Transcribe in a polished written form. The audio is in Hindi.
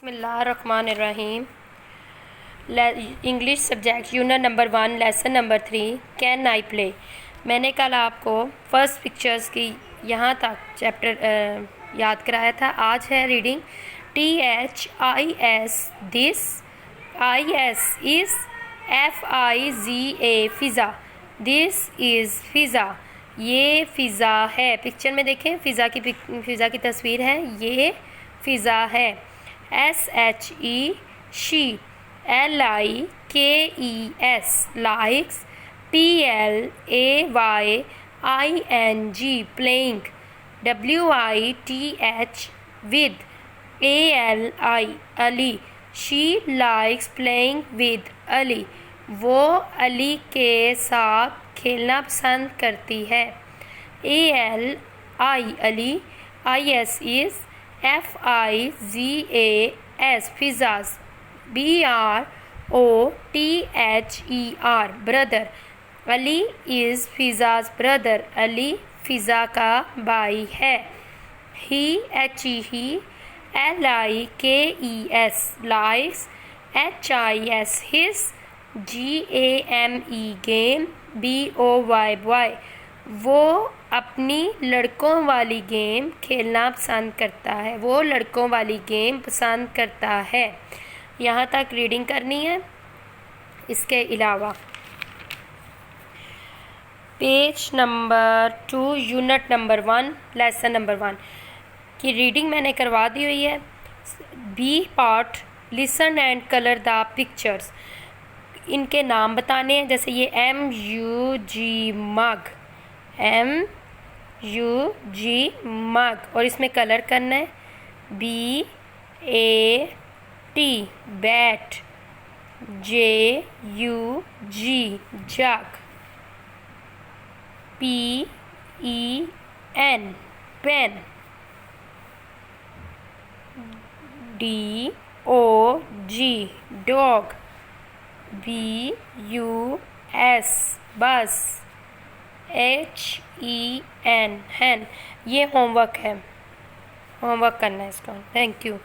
बिस्मिल्लाहिर्रहमानिर्रहीम। English subject unit number 1 lesson number 3 can I play. मैंने कल आपको फर्स्ट पिक्चर्स की यहाँ तक चैप्टर याद कराया था। आज है reading THIS this, IS is, FIZA Fiza, this is Fiza, ये फ़िज़ा है। पिक्चर में देखें, फ़िज़ा की तस्वीर है, ये फ़िज़ा है। SHE she, LIKES likes, PLAYING playing, WITH with, ALI Ali, she likes playing with Ali, वो अली के साथ खेलना पसंद करती है। ALI Ali, IS is, FIZAS Fiza's, BROTHER brother, Ali is Fiza's brother, Ali Fiza का भाई है। He HE LIKES likes, HIS his, GAME game, BOY boy, वो अपनी लड़कों वाली गेम खेलना पसंद करता है, वो लड़कों वाली गेम पसंद करता है। यहाँ तक रीडिंग करनी है। इसके अलावा page number 2 unit number 1 lesson number 1 की रीडिंग मैंने करवा दी हुई है। B part, listen and colour the pictures. इनके नाम बताने हैं, जैसे ये MUG मग, MUG मग, और इसमें कलर करना है BAT bat, JUG jug, PEN pen, DOG dog, BUS bus, HEN hen. ये होमवर्क है, होमवर्क करना है इसका। Thank you.